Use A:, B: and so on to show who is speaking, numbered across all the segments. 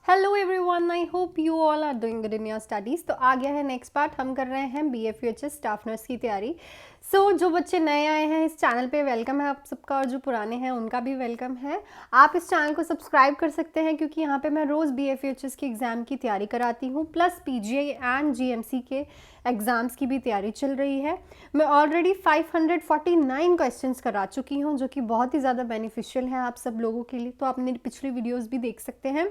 A: Hello everyone, I hope you all are doing good in your studies. तो आ गया है नेक्स्ट पार्ट। हम कर रहे हैं BFUHS स्टाफ नर्स की तैयारी। जो बच्चे नए आए हैं इस चैनल पे, वेलकम है आप सबका, और जो पुराने हैं उनका भी वेलकम है। आप इस चैनल को सब्सक्राइब कर सकते हैं क्योंकि यहाँ पे मैं रोज़ BFUHS की एग्ज़ाम की तैयारी कराती हूँ, प्लस PGI एंड GMC के एग्ज़ाम्स की भी तैयारी चल रही है। मैं ऑलरेडी 549 क्वेश्चंस करा चुकी हूँ, जो कि बहुत ही ज़्यादा बेनिफिशियल है आप सब लोगों के लिए। तो आप मेरी पिछली वीडियोज़ भी देख सकते हैं।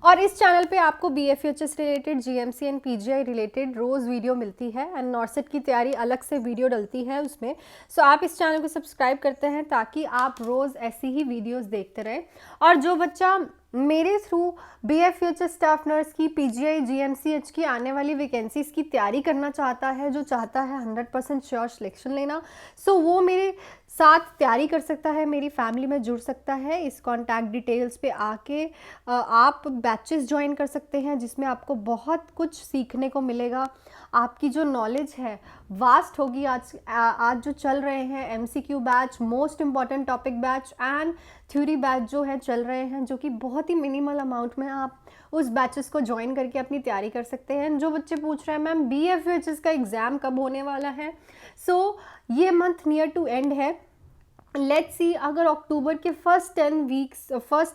A: और इस चैनल पे आपको BFUHS related, GMC and PGI related रोज़ वीडियो मिलती है, एंड नॉर्सेट की तैयारी अलग से वीडियो डलती है उसमें। आप इस चैनल को सब्सक्राइब करते हैं ताकि आप रोज़ ऐसी ही वीडियोस देखते रहें। और जो बच्चा मेरे थ्रू BFUHS स्टाफ नर्स की, PGI GMCH की आने वाली वैकेंसीज़ की तैयारी करना चाहता है, जो चाहता है 100% श्योर सिलेक्शन लेना, वो मेरे साथ तैयारी कर सकता है, मेरी फैमिली में जुड़ सकता है। इस कॉन्टैक्ट डिटेल्स पे आके आप बैचेस ज्वाइन कर सकते हैं, जिसमें आपको बहुत कुछ सीखने को मिलेगा। आपकी जो नॉलेज है वास्ट होगी। आज जो चल रहे हैं MCQ batch, most important topic batch and theory batch जो है चल रहे हैं, जो कि बहुत ही मिनिमल अमाउंट में आप उस बैचेस को ज्वाइन करके अपनी तैयारी कर सकते हैं। जो बच्चे पूछ रहे हैं मैम BFUHS का एग्ज़ाम कब होने वाला है, ये मंथ नियर टू एंड है। लेट्स सी, अगर अक्टूबर के फर्स्ट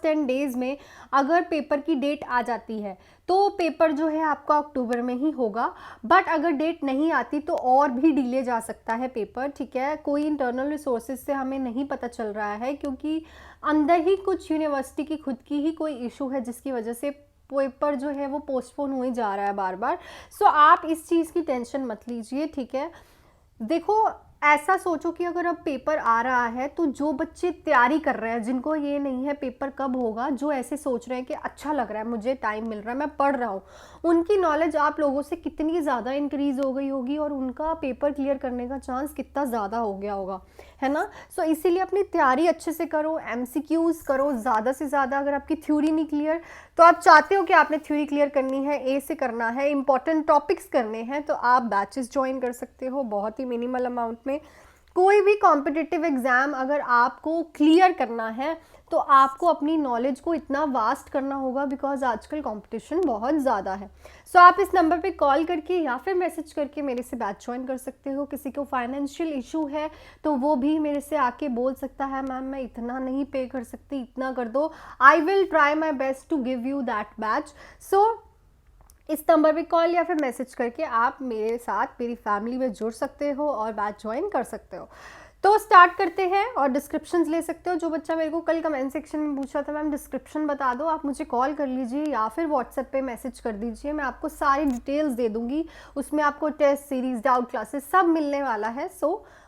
A: 10 डेज में अगर पेपर की डेट आ जाती है तो पेपर जो है आपका अक्टूबर में ही होगा। बट अगर डेट नहीं आती तो और भी डिले जा सकता है पेपर, ठीक है। कोई इंटरनल रिसोर्सेज से हमें नहीं पता चल रहा है, क्योंकि अंदर ही कुछ यूनिवर्सिटी की खुद की ही कोई इशू है, जिसकी वजह से पेपर जो है वो पोस्टपोन हुए जा रहा है बार बार। आप इस चीज़ की टेंशन मत लीजिए, ठीक है। देखो, ऐसा सोचो कि अगर अब पेपर आ रहा है तो जो बच्चे तैयारी कर रहे हैं, जिनको ये नहीं है पेपर कब होगा, जो ऐसे सोच रहे हैं कि अच्छा लग रहा है, मुझे टाइम मिल रहा है, मैं पढ़ रहा हूँ, उनकी नॉलेज आप लोगों से कितनी ज़्यादा इंक्रीज़ हो गई होगी और उनका पेपर क्लियर करने का चांस कितना ज़्यादा हो गया होगा, है ना। इसीलिए अपनी तैयारी अच्छे से करो, MCQs करो ज़्यादा से ज़्यादा। अगर आपकी थ्योरी नहीं क्लियर, तो आप चाहते हो कि आपने थ्योरी क्लियर करनी है, A से करना है, इंपॉर्टेंट टॉपिक्स करने हैं, तो आप बैचेस ज्वाइन कर सकते हो बहुत ही मिनिमल अमाउंट में। कोई भी कॉम्पिटिटिव एग्ज़ाम अगर आपको क्लियर करना है तो आपको अपनी नॉलेज को इतना वास्ट करना होगा, बिकॉज आजकल कंपटीशन बहुत ज़्यादा है। आप इस नंबर पे कॉल करके या फिर मैसेज करके मेरे से बैच ज्वाइन कर सकते हो। किसी को फाइनेंशियल इशू है तो वो भी मेरे से आके बोल सकता है, मैम मैं इतना नहीं पे कर सकती, इतना कर दो। I will try my best to give you that batch. इस नंबर पे कॉल या फिर मैसेज करके आप मेरे साथ, मेरी फैमिली में जुड़ सकते हो और बैच ज्वाइन कर सकते हो। स्टार्ट करते हैं, और डिस्क्रिप्शंस ले सकते हो। जो बच्चा मेरे को कल कमेंट सेक्शन में पूछा था मैम डिस्क्रिप्शन बता दो, आप मुझे कॉल कर लीजिए या फिर व्हाट्सएप पे मैसेज कर दीजिए, मैं आपको सारी डिटेल्स दे दूंगी। उसमें आपको टेस्ट सीरीज, डाउट क्लासेस सब मिलने वाला है,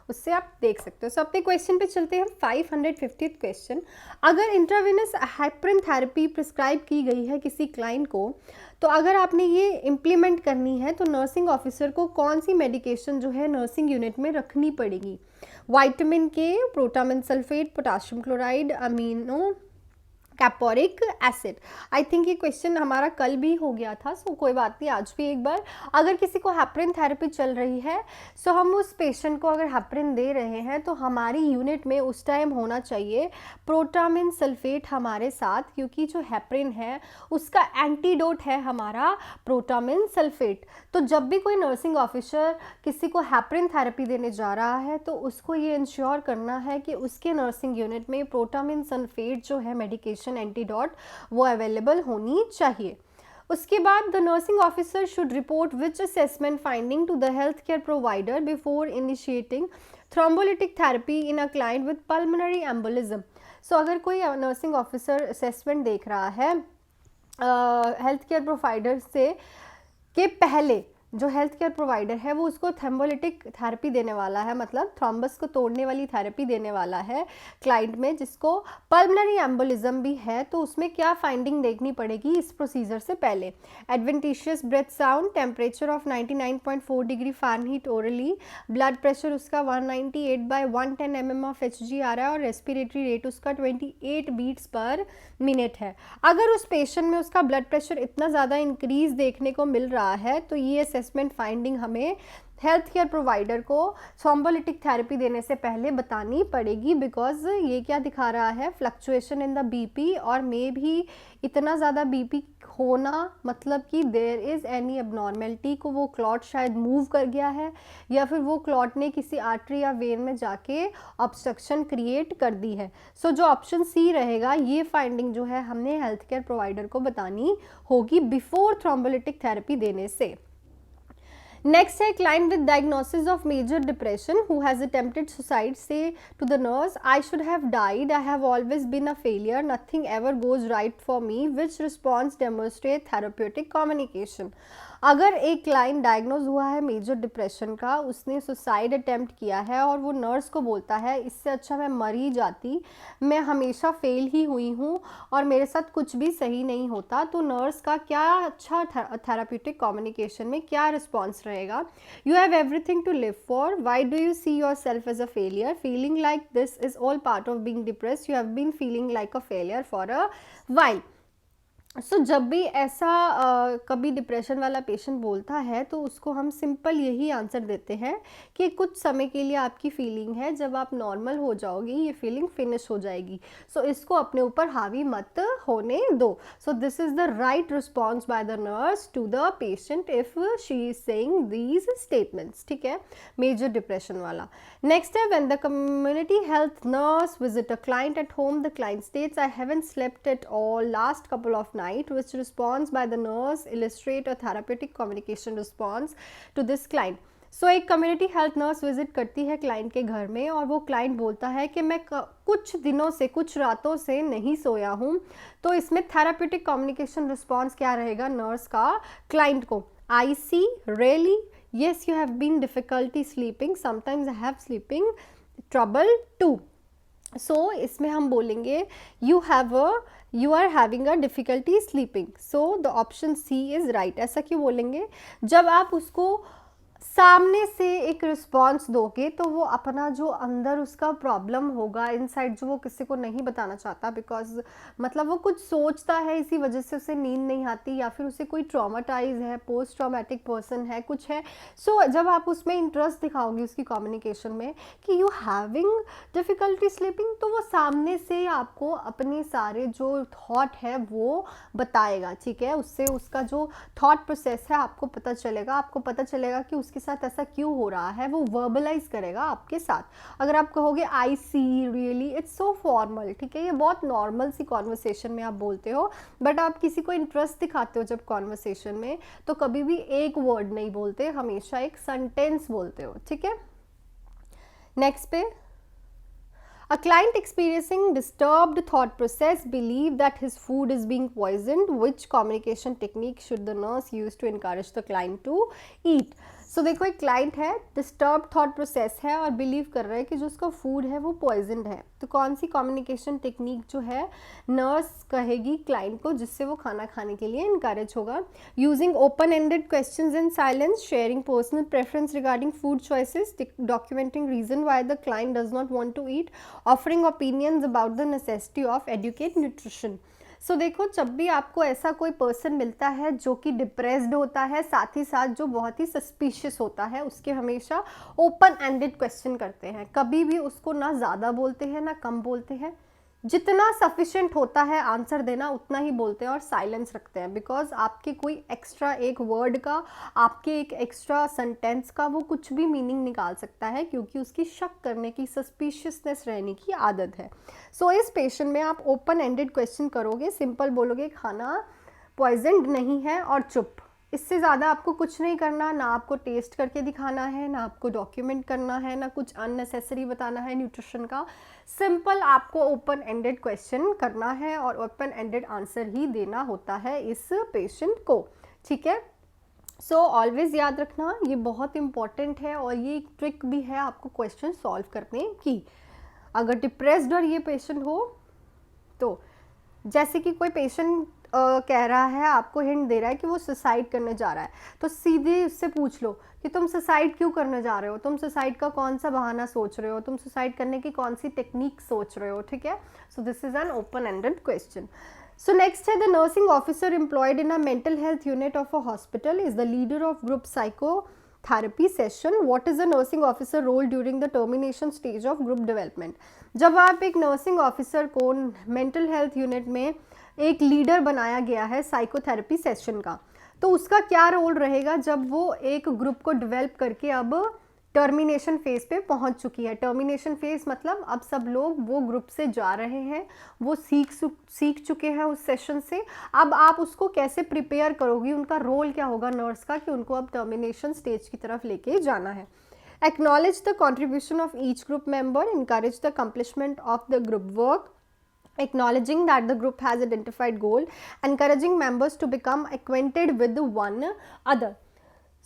A: उससे आप देख सकते हो। अपने क्वेश्चन पे चलते हैं। 550th क्वेश्चन, अगर इंट्रावेनस हेपरिन थेरेपी प्रिस्क्राइब की गई है किसी क्लाइंट को, तो अगर आपने ये इम्प्लीमेंट करनी है तो नर्सिंग ऑफिसर को कौन सी मेडिकेशन जो है नर्सिंग यूनिट में रखनी पड़ेगी? Vitamin K, protamine sulphate, potassium chloride, amino caproic acid. I think ये क्वेश्चन हमारा कल भी हो गया था, कोई बात नहीं, आज भी एक बार। अगर किसी को हेपरिन थेरेपी चल रही है, हम उस पेशेंट को अगर हेपरिन दे रहे हैं तो हमारी यूनिट में उस टाइम होना चाहिए प्रोटामिन सल्फेट हमारे साथ, क्योंकि जो हेपरिन है उसका एंटीडोट है हमारा प्रोटामिन सल्फेट। तो जब भी कोई नर्सिंग ऑफिसर किसी को हेपरिन थेरेपी देने जा रहा है तो उसको ये इंश्योर करना है कि उसके नर्सिंग यूनिट में प्रोटामिन सल्फेट जो है मेडिकेशन एंटीडोट वो अवेलेबल होनी चाहिए। उसके बाद the nursing officer should report which assessment finding to the health care provider before initiating thrombolytic therapy in a client with pulmonary embolism. अगर कोई नर्सिंग ऑफिसर असेसमेंट देख रहा है हेल्थ केयर प्रोवाइडर से, के पहले जो हेल्थ केयर प्रोवाइडर है वो उसको थ्रोम्बोलिटिक थेरेपी देने वाला है, मतलब थ्रोम्बस को तोड़ने वाली थेरेपी देने वाला है क्लाइंट में जिसको पल्मोनरी एम्बोलिज्म भी है, तो उसमें क्या फाइंडिंग देखनी पड़ेगी इस प्रोसीजर से पहले? Adventitious breath sound, temperature of 99.4 degree Fahrenheit orally, blood pressure उसका 198/110 mm ऑफ Hg आ रहा है, और रेस्पिरेटरी रेट उसका 28 बीट्स पर मिनट है। अगर उस पेशेंट में उसका ब्लड प्रेशर इतना ज़्यादा इंक्रीज देखने को मिल रहा है तो ये असेसमेंट फाइंडिंग हमें हेल्थ केयर प्रोवाइडर को थ्रोम्बोलिटिक थेरेपी देने से पहले बतानी पड़ेगी, बिकॉज ये क्या दिखा रहा है, फ्लक्चुएशन इन द बीपी, और मे भी इतना ज़्यादा बीपी होना मतलब कि देयर इज़ एनी एबनॉर्मेलिटी, को वो क्लॉट शायद मूव कर गया है, या फिर वो क्लॉट ने किसी आर्टरी या वेन में जाके ऑब्स्ट्रक्शन क्रिएट कर दी है। सो जो ऑप्शन सी रहेगा, ये फाइंडिंग जो है हमने हेल्थ केयर प्रोवाइडर को बतानी होगी बिफोर थ्रोम्बोलिटिक थेरेपी देने से। नेक्स्ट है client with diagnosis of major depression who has attempted suicide says to the nurse, I should have died, I have always been a failure, nothing ever goes right for me, which response demonstrate therapeutic communication. अगर एक client diagnose हुआ है major depression का, उसने suicide attempt किया है और वो नर्स को बोलता है इससे अच्छा मैं मर ही जाती, मैं हमेशा फेल ही हुई हूँ और मेरे साथ कुछ भी सही नहीं होता, तो नर्स का क्या अच्छा थेराप्यूटिक कम्युनिकेशन में क्या रिस्पॉन्स रहेगा। You have everything to live for, why do you see yourself as a failure, feeling like this is all part of being depressed, you have been feeling like a failure for a while. So जब भी ऐसा कभी depression वाला patient बोलता है तो उसको हम सिंपल यही आंसर देते हैं कि कुछ समय के लिए आपकी फीलिंग है, जब आप नॉर्मल हो जाओगी ये फीलिंग फिनिश हो जाएगी, सो इसको अपने ऊपर हावी मत होने दो। So this is the right response by the nurse to the patient if she is saying these statements, ठीक है, मेजर डिप्रेशन वाला। नेक्स्ट है when the community health nurse visit a client at home, the client states I haven't slept at all last couple of night, which response by the nurse illustrate a therapeutic communication response to this client. So एक community health nurse visit करती है client के घर में और वो client बोलता है कि मैं कुछ दिनों से, कुछ रातों से नहीं सोया हूँ, तो इसमें थेराप्यूटिक कम्युनिकेशन रिस्पॉन्स क्या रहेगा नर्स का क्लाइंट को, आई सी really, yes you have been difficulty sleeping, sometimes I have sleeping trouble too. सो इसमें हम बोलेंगे you are having a difficulty sleeping, so the option C is right। ऐसा क्यों बोलेंगे, जब आप उसको सामने से एक रिस्पॉन्स दोगे तो वो अपना जो अंदर उसका प्रॉब्लम होगा इनसाइड, जो वो किसी को नहीं बताना चाहता, बिकॉज मतलब वो कुछ सोचता है, इसी वजह से उसे नींद नहीं आती, या फिर उसे कोई ट्रॉमाटाइज है, पोस्ट ट्रॉमेटिक पर्सन है, कुछ है। सो जब आप उसमें इंटरेस्ट दिखाओगे उसकी कम्युनिकेशन में कि यू हैविंग डिफ़िकल्टी स्लीपिंग, तो वो सामने से आपको अपने सारे जो थॉट है वो बताएगा, ठीक है, उससे उसका जो थॉट प्रोसेस है आपको पता चलेगा कि उसके साथ ऐसा क्यों हो रहा है, वो वर्बलाइज करेगा आपके साथ। अगर आप कहोगे आई सी रियली, इट्स सो फॉर्मल, ठीक है, ये बहुत नॉर्मल सी कॉन्वर्सेशन में आप बोलते हो, बट आप किसी को इंटरेस्ट दिखाते हो जब कॉन्वर्सेशन में, तो कभी भी एक वर्ड नहीं बोलते, हमेशा एक सेंटेंस बोलते हो, ठीक है। नेक्स्ट पे, a client experiencing disturbed thought process believe that his food is being poisoned, which communication technique should the nurse use to encourage the client to eat। सो देखो एक क्लाइंट है, डिस्टर्ब थॉट प्रोसेस है और believe कर रहा है कि जो उसका फूड है वो पॉइजनड है, तो कौन सी कम्युनिकेशन टेक्निक जो है नर्स कहेगी क्लाइंट को जिससे वो खाना खाने के लिए इनकरेज होगा। Using open ended questions in silence, sharing personal preference regarding food choices, documenting reason why the client does not want to eat, offering opinions about the necessity of educate nutrition. So देखो जब भी आपको ऐसा कोई person मिलता है जो कि डिप्रेस्ड होता है, साथ ही साथ जो बहुत ही सस्पिशियस होता है, उसके हमेशा ओपन एंडेड क्वेश्चन करते हैं, कभी भी उसको ना ज़्यादा बोलते हैं ना कम बोलते हैं, जितना सफिशिएंट होता है आंसर देना उतना ही बोलते हैं और साइलेंस रखते हैं, बिकॉज आपके कोई एक्स्ट्रा एक वर्ड का, आपके एक एक्स्ट्रा सेंटेंस का वो कुछ भी मीनिंग निकाल सकता है, क्योंकि उसकी शक करने की, सस्पिशियसनेस रहने की आदत है। सो इस पेशेंट में आप ओपन एंडेड क्वेश्चन करोगे, सिंपल बोलोगे खाना पॉइजनड नहीं है और चुप, इससे ज़्यादा आपको कुछ नहीं करना, ना आपको टेस्ट करके दिखाना है, ना आपको डॉक्यूमेंट करना है, ना कुछ अननेसेसरी बताना है न्यूट्रिशन का, सिंपल आपको ओपन एंडेड क्वेश्चन करना है और ओपन एंडेड आंसर ही देना होता है इस पेशेंट को, ठीक है। सो ऑलवेज याद रखना, ये बहुत इंपॉर्टेंट है और ये एक ट्रिक भी है आपको क्वेश्चन सॉल्व करने की। अगर डिप्रेस्ड और ये पेशेंट हो, तो जैसे कि कोई पेशेंट कह रहा है, आपको हिंट दे रहा है कि वो सुसाइड करने जा रहा है, तो सीधे उससे पूछ लो कि तुम सुसाइड क्यों करने जा रहे हो, तुम सुसाइड का कौन सा बहाना सोच रहे हो, तुम सुसाइड करने की कौन सी टेक्निक सोच रहे हो, ठीक है। So this is an open ended question. So next है the nursing officer employed in a mental health unit of a hospital is the leader of group psycho therapy session. What is a nursing officer role during the termination stage of group development. जब आप एक nursing officer को mental health unit में एक leader बनाया गया है psychotherapy session का, तो उसका क्या रोल रहेगा जब वो एक ग्रुप को डेवलप करके अब टर्मिनेशन फेज पे पहुंच चुकी है। टर्मिनेशन फेज मतलब अब सब लोग वो ग्रुप से जा रहे हैं, वो सीख चुके हैं उस सेशन से। अब आप उसको कैसे प्रिपेयर करोगी, उनका रोल क्या होगा नर्स का, कि उनको अब टर्मिनेशन स्टेज की तरफ लेके जाना है। Acknowledge the contribution of each group member, encourage the accomplishment of the group work, acknowledging that the group has identified goal, encouraging members to become acquainted with one other।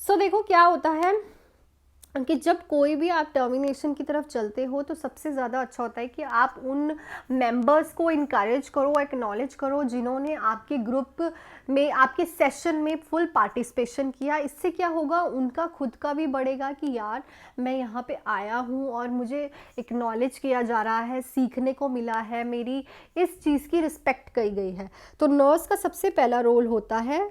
A: So देखो क्या होता है कि जब कोई भी आप टर्मिनेशन की तरफ चलते हो तो सबसे ज़्यादा अच्छा होता है कि आप उन मेंबर्स को इनकरेज करो, एक्नॉलेज करो जिन्होंने आपके ग्रुप में, आपके सेशन में फुल पार्टिसिपेशन किया। इससे क्या होगा, उनका खुद का भी बढ़ेगा कि यार मैं यहाँ पे आया हूँ और मुझे एक्नॉलेज किया जा रहा है, सीखने को मिला है, मेरी इस चीज़ की रिस्पेक्ट की गई है। तो नर्स का सबसे पहला रोल होता है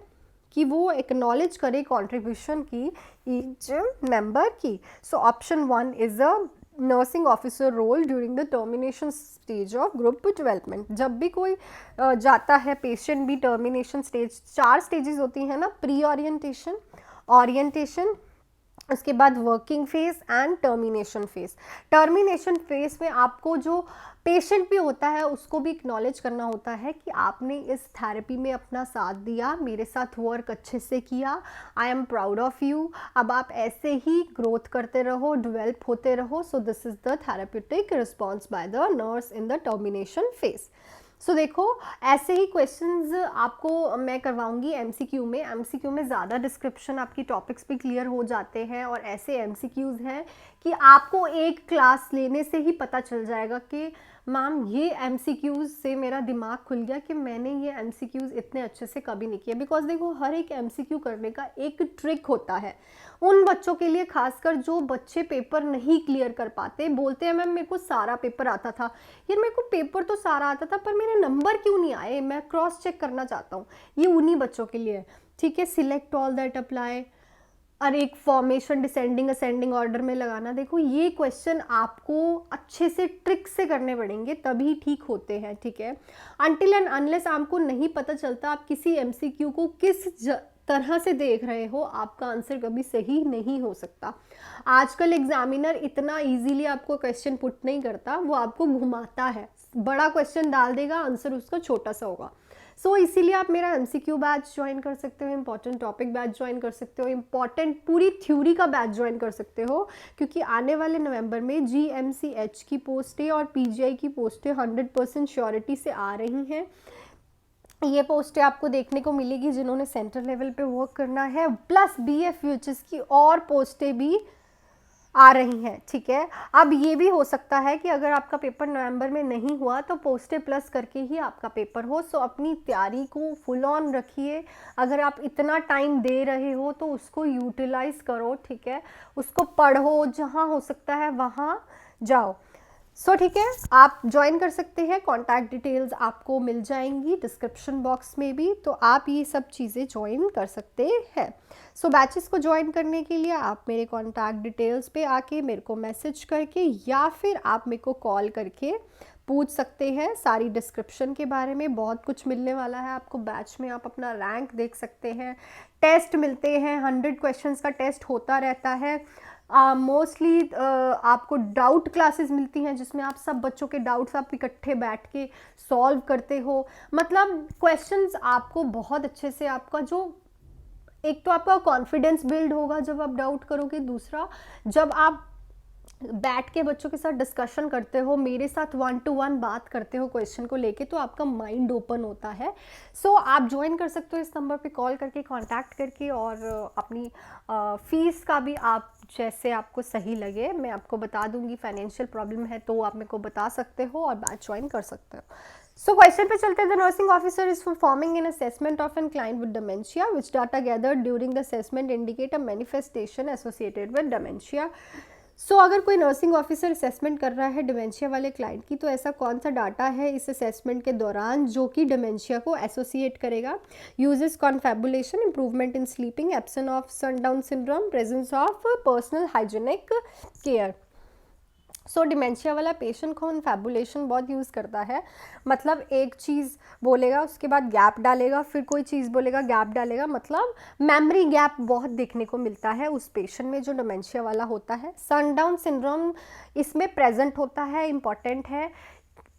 A: कि वो एक्नॉलेज करे कंट्रीब्यूशन की ईच मेंबर की। So option 1 is a nursing officer role during the termination stage of group development. जब भी कोई जाता है पेशेंट भी टर्मिनेशन स्टेज, 4 स्टेजेस होती हैं ना, प्री ओरिएंटेशन, ओरिएंटेशन, उसके बाद working phase and termination phase. Termination phase में आपको जो पेशेंट भी होता है उसको भी एक्नॉलेज करना होता है कि आपने इस थेरेपी में अपना साथ दिया, मेरे साथ वर्क अच्छे से किया, I am proud of you. अब आप ऐसे ही ग्रोथ करते रहो, डेवलप होते रहो। So this is the therapeutic response by the nurse in the termination phase. So देखो ऐसे ही क्वेश्चंस आपको मैं करवाऊंगी एमसीक्यू में। एमसीक्यू में ज़्यादा डिस्क्रिप्शन, आपकी टॉपिक्स भी क्लियर हो जाते हैं और ऐसे एमसीक्यूज़ हैं कि आपको एक क्लास लेने से ही पता चल जाएगा कि मैम ये एमसीक्यूज़ से मेरा दिमाग खुल गया कि मैंने ये एमसीक्यूज़ इतने अच्छे से कभी नहीं किए। बिकॉज देखो हर एक एमसीक्यू करने का एक ट्रिक होता है उन बच्चों के लिए, खासकर जो बच्चे पेपर नहीं क्लियर कर पाते, बोलते हैं मैम मेरे को सारा पेपर आता था। यार मेरे को पेपर तो सारा आता था पर मेरे नंबर क्यों नहीं आए, मैं क्रॉस चेक करना चाहता हूँ। ये उन्हीं बच्चों के लिए, ठीक है। सिलेक्ट ऑल दैट अप्लाई और एक फॉर्मेशन डिसेंडिंग असेंडिंग ऑर्डर में लगाना। देखो ये क्वेश्चन आपको अच्छे से ट्रिक से करने पड़ेंगे तभी ठीक होते हैं, ठीक है। अनटिल एंड अनलेस आपको नहीं पता चलता आप किसी एमसीक्यू को किस तरह से देख रहे हो, आपका आंसर कभी सही नहीं हो सकता। आजकल एग्जामिनर इतना इजीली आपको क्वेश्चन पुट नहीं करता, वो आपको घुमाता है, बड़ा क्वेश्चन डाल देगा, आंसर उसका छोटा सा होगा। सो इसीलिए आप मेरा एमसीक्यू बैच ज्वाइन कर सकते हो, इंपॉर्टेंट टॉपिक बैच ज्वाइन कर सकते हो, इंपॉर्टेंट पूरी थ्योरी का बैच ज्वाइन कर सकते हो, क्योंकि आने वाले नवंबर में GMCH की पोस्टें और PGI की पोस्टें 100% श्योरिटी से आ रही हैं। ये पोस्टें आपको देखने को मिलेगी जिन्होंने सेंट्रल लेवल पे वर्क करना है, प्लस BFUHS की और पोस्टें भी आ रही हैं, ठीक है। अब ये भी हो सकता है कि अगर आपका पेपर नवंबर में नहीं हुआ तो पोस्टें प्लस करके ही आपका पेपर हो। सो अपनी तैयारी को फुल ऑन रखिए। अगर आप इतना टाइम दे रहे हो तो उसको यूटिलाइज करो, ठीक है। उसको पढ़ो, जहाँ हो सकता है वहाँ जाओ। सो ठीक है, आप ज्वाइन कर सकते हैं, कॉन्टैक्ट डिटेल्स आपको मिल जाएंगी डिस्क्रिप्शन बॉक्स में भी, तो आप ये सब चीज़ें ज्वाइन कर सकते हैं। सो बैचेस को ज्वाइन करने के लिए आप मेरे कॉन्टैक्ट डिटेल्स पे आके मेरे को मैसेज करके या फिर आप मेरे को कॉल करके पूछ सकते हैं सारी डिस्क्रिप्शन के बारे में। बहुत कुछ मिलने वाला है आपको बैच में, आप अपना रैंक देख सकते हैं, टेस्ट मिलते हैं, 100 क्वेश्चंस का टेस्ट होता रहता है। मोस्टली आपको डाउट क्लासेस मिलती हैं जिसमें आप सब बच्चों के डाउट्स आप इकट्ठे बैठ के सॉल्व करते हो। मतलब क्वेश्चंस आपको बहुत अच्छे से, आपका जो एक तो आपका कॉन्फिडेंस बिल्ड होगा जब आप डाउट करोगे, दूसरा जब आप बैठ के बच्चों के साथ डिस्कशन करते हो, मेरे साथ 1 to 1 बात करते हो क्वेश्चन को लेके, तो आपका माइंड ओपन होता है। सो आप ज्वाइन कर सकते हो इस नंबर पे कॉल करके, कांटेक्ट करके, और अपनी फीस का भी आप जैसे आपको सही लगे मैं आपको बता दूंगी। फाइनेंशियल प्रॉब्लम है तो आप मेरे को बता सकते हो और बैच ज्वाइन कर सकते हो। सो क्वेश्चन पे चलते हैं। The nursing officer is performing an assessment of an client with dementia, which data gathered during the assessment indicate a manifestation associated with dementia. अगर कोई नर्सिंग ऑफिसर असेसमेंट कर रहा है डिमेंशिया वाले क्लाइंट की, तो ऐसा कौन सा डाटा है इस असेसमेंट के दौरान जो कि डिमेंशिया को एसोसिएट करेगा? Uses confabulation, improvement in sleeping, absence of sundown syndrome, presence of personal hygienic care. Dementia वाला पेशेंट कॉन्फेबुलेशन बहुत यूज़ करता है, मतलब एक चीज़ बोलेगा उसके बाद गैप डालेगा, फिर कोई चीज़ बोलेगा गैप डालेगा, मतलब मेमोरी गैप बहुत देखने को मिलता है उस पेशेंट में जो डिमेंशिया वाला होता है। सनडाउन सिंड्रोम इसमें प्रेजेंट होता है, इम्पॉर्टेंट है,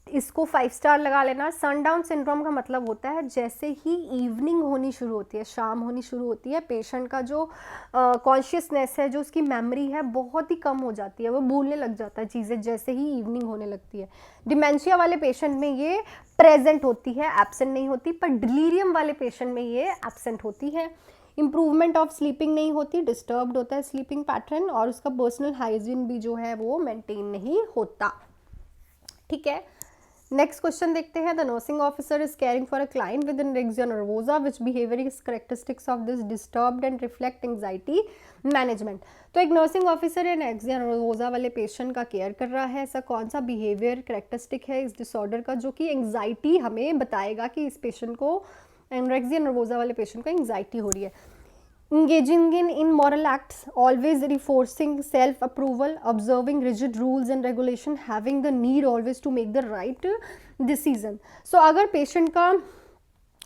A: इसको 5 स्टार लगा लेना। सनडाउन सिंड्रोम का मतलब होता है जैसे ही इवनिंग होनी शुरू होती है, शाम होनी शुरू होती है, पेशेंट का जो कॉन्शियसनेस है, जो उसकी मेमोरी है, बहुत ही कम हो जाती है, वो भूलने लग जाता है चीज़ें जैसे ही इवनिंग होने लगती है। डिमेंशिया वाले पेशेंट में ये प्रेजेंट होती है, एब्सेंट नहीं होती, पर डिलीरियम वाले पेशेंट में ये एब्सेंट होती है। इम्प्रूवमेंट ऑफ स्लीपिंग नहीं होती, डिस्टर्ब्ड होता है स्लीपिंग पैटर्न, और उसका पर्सनल हाइजीन भी जो है वो मेंटेन नहीं होता। ठीक है, नेक्स्ट क्वेश्चन देखते हैं। The nursing officer is caring for a client with anorexia nervosa, which behavior is characteristics of this disturbed and reflect anxiety management. तो एक नर्सिंग ऑफिसर एनरेक्सिया नर्वोसा वाले पेशेंट का केयर कर रहा है, ऐसा कौन सा बिहेवियर कैरेक्टरिस्टिक है इस डिसऑर्डर का जो कि एंग्जाइटी हमें बताएगा कि इस पेशेंट को, एनरेक्सिया नर्वोसा वाले पेशेंट को एंग्जाइटी हो रही है? Engaging in immoral acts, always reinforcing self-approval, observing rigid rules and regulation, having the need always to make the right decision. अगर पेशेंट का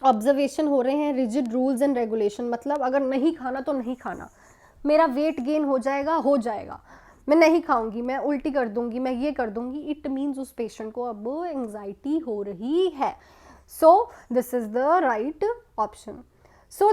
A: ऑब्जर्वेशन हो रहे हैं रिजिड रूल्स एंड रेगुलेशन, मतलब अगर नहीं खाना तो नहीं खाना, मेरा वेट गेन हो जाएगा, मैं नहीं खाऊंगी, मैं उल्टी कर दूंगी, मैं ये कर दूंगी, इट मीन्स उस पेशेंट को अब एंग्जाइटी हो रही है। This is the right option.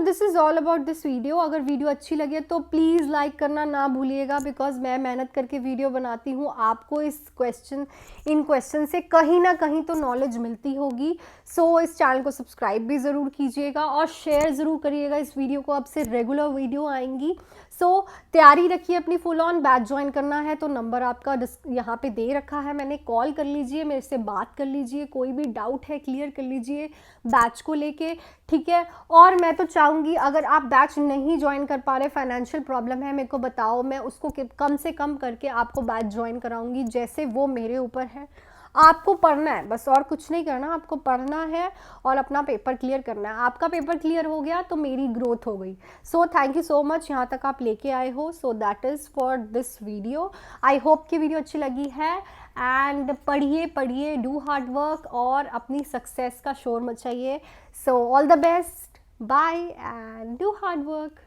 A: This is all about this video. अगर वीडियो अच्छी लगे तो प्लीज़ लाइक करना ना भूलिएगा, बिकॉज मैं मेहनत करके वीडियो बनाती हूँ, आपको इन क्वेश्चन से कहीं ना कहीं तो नॉलेज मिलती होगी। इस चैनल को सब्सक्राइब भी ज़रूर कीजिएगा और शेयर ज़रूर करिएगा इस वीडियो को, अब से रेगुलर वीडियो आएंगी। तैयारी रखिए अपनी फुल ऑन। बैच ज्वाइन करना है तो नंबर आपका यहाँ पे दे रखा है मैंने, कॉल कर लीजिए, मेरे से बात कर लीजिए, कोई भी डाउट है क्लियर कर लीजिए बैच को लेके, ठीक है। और मैं तो चाहूँगी अगर आप बैच नहीं ज्वाइन कर पा रहे, फाइनेंशियल प्रॉब्लम है, मेरे को बताओ, मैं उसको कम से कम करके आपको बैच ज्वाइन कराऊंगी, जैसे वो मेरे ऊपर है। आपको पढ़ना है बस, और कुछ नहीं करना, आपको पढ़ना है और अपना पेपर क्लियर करना है। आपका पेपर क्लियर हो गया तो मेरी ग्रोथ हो गई। थैंक यू सो मच, यहाँ तक आप लेके आए हो। That is for this video. I hope कि वीडियो अच्छी लगी है, एंड पढ़िए, डू हार्ड वर्क और अपनी सक्सेस का शोर मचाइए। All the best, bye and do hard work.